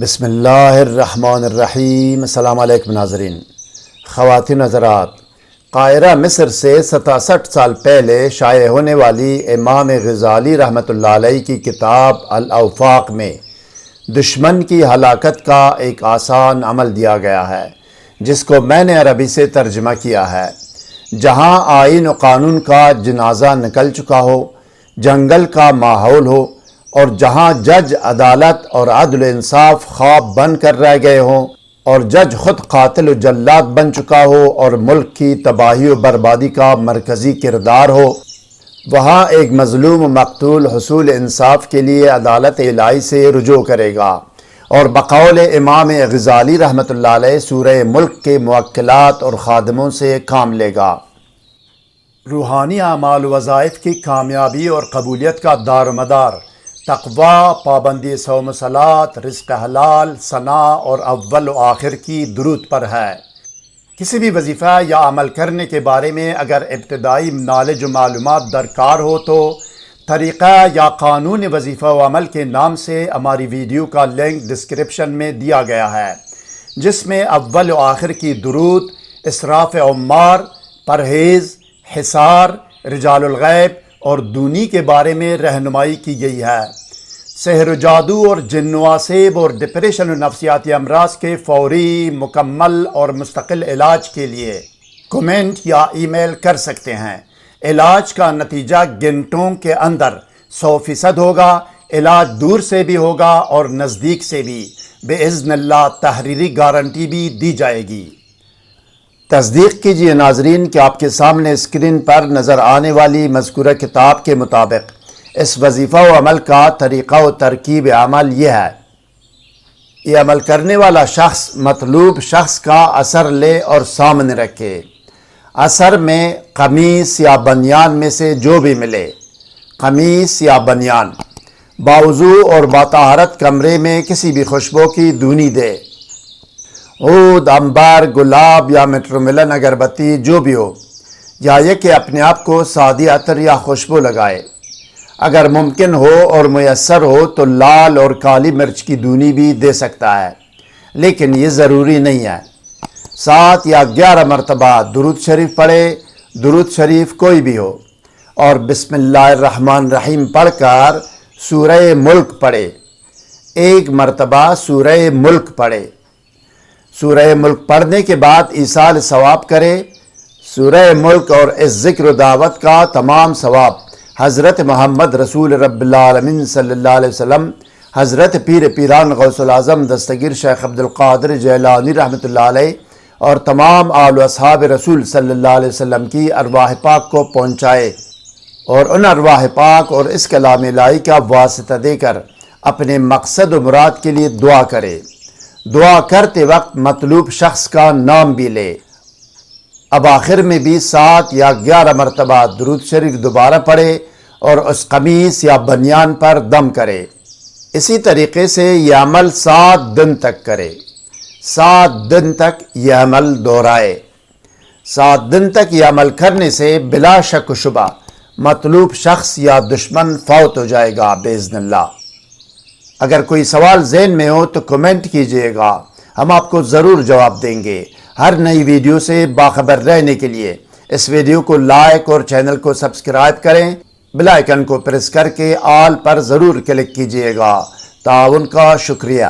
بسم اللہ الرحمن الرحیم۔ السلام علیکم ناظرین۔ خواتین حضرات، قاہرہ مصر سے 67 سال پہلے شائع ہونے والی امام غزالی رحمۃ اللہ علیہ کی کتاب الاوفاق میں دشمن کی ہلاکت کا ایک آسان عمل دیا گیا ہے، جس کو میں نے عربی سے ترجمہ کیا ہے۔ جہاں آئین و قانون کا جنازہ نکل چکا ہو، جنگل کا ماحول ہو، اور جہاں جج عدالت اور عدل و انصاف خواب بن کر رہ گئے ہوں، اور جج خود قاتل و جلاد بن چکا ہو اور ملک کی تباہی و بربادی کا مرکزی کردار ہو، وہاں ایک مظلوم و مقتول حصول انصاف کے لیے عدالت الہی سے رجوع کرے گا اور بقول امام غزالی رحمۃ اللہ علیہ سورہ ملک کے موکلات اور خادموں سے کام لے گا۔ روحانی اعمال و وظائف کی کامیابی اور قبولیت کا دار و مدار تقوی، پابندی صوم و صلات، رزق حلال، ثناء اور اول و آخر کی درود پر ہے۔ کسی بھی وظیفہ یا عمل کرنے کے بارے میں اگر ابتدائی نالج و معلومات درکار ہو تو طریقہ یا قانون وظیفہ و عمل کے نام سے ہماری ویڈیو کا لنک ڈسکرپشن میں دیا گیا ہے، جس میں اول و آخر کی درود، اسراف عمار، پرہیز، حصار، رجال الغیب اور دونی کے بارے میں رہنمائی کی گئی ہے۔ سحر و جادو اور جن و عصیب اور ڈپریشن و نفسیاتی امراض کے فوری، مکمل اور مستقل علاج کے لیے کمنٹ یا ای میل کر سکتے ہیں۔ علاج کا نتیجہ گھنٹوں کے اندر 100% ہوگا۔ علاج دور سے بھی ہوگا اور نزدیک سے بھی، باذن اللہ تحریری گارنٹی بھی دی جائے گی۔ تصدیق کیجیے ناظرین کہ آپ کے سامنے اسکرین پر نظر آنے والی مذکورہ کتاب کے مطابق اس وظیفہ و عمل کا طریقہ و ترکیب عمل یہ ہے۔ یہ عمل کرنے والا شخص مطلوب شخص کا اثر لے اور سامنے رکھے۔ اثر میں قمیص یا بنیان میں سے جو بھی ملے، قمیص یا بنیان، باوضو اور باطہارت کمرے میں کسی بھی خوشبو کی دونی دے، عود، عنبر، گلاب یا میٹروملن اگربتی جو بھی ہو، یا یہ کہ اپنے آپ کو سادی عطر یا خوشبو لگائے۔ اگر ممکن ہو اور میسر ہو تو لال اور کالی مرچ کی دونی بھی دے سکتا ہے، لیکن یہ ضروری نہیں ہے۔ 7 یا 11 مرتبہ درود شریف پڑھے، درود شریف کوئی بھی ہو، اور بسم اللہ الرحمن الرحیم پڑھ کر سورہ ملک پڑھے۔ 1 مرتبہ سورہ ملک پڑھے۔ سورہ ملک پڑھنے کے بعد ایصال ثواب کرے۔ سورہ ملک اور اس ذکر و دعوت کا تمام ثواب حضرت محمد رسول رب العالمین صلی اللہ علیہ وسلم، حضرت پیر پیران غوث العظم دستگیر شیخ عبدالقادر جیلانی رحمۃ اللہ علیہ اور تمام آل و اصحاب رسول صلی اللہ علیہ وسلم کی ارواح پاک کو پہنچائے، اور ان ارواح پاک اور اس کلام الہی کا واسطہ دے کر اپنے مقصد و مراد کے لیے دعا کرے۔ دعا کرتے وقت مطلوب شخص کا نام بھی لے۔ اب آخر میں بھی 7 یا 11 مرتبہ درود شریف دوبارہ پڑھے اور اس قمیص یا بنیان پر دم کرے۔ اسی طریقے سے یہ عمل 7 دن تک کرے۔ 7 دن تک یہ عمل دہرائے۔ 7 دن تک یہ عمل کرنے سے بلا شک و شبہ مطلوب شخص یا دشمن فوت ہو جائے گا باذن اللہ۔ اگر کوئی سوال ذہن میں ہو تو کمنٹ کیجئے گا، ہم آپ کو ضرور جواب دیں گے۔ ہر نئی ویڈیو سے باخبر رہنے کے لیے اس ویڈیو کو لائک اور چینل کو سبسکرائب کریں۔ بیل آئیکن کو پریس کر کے آل پر ضرور کلک کیجئے گا۔ تعاون کا شکریہ۔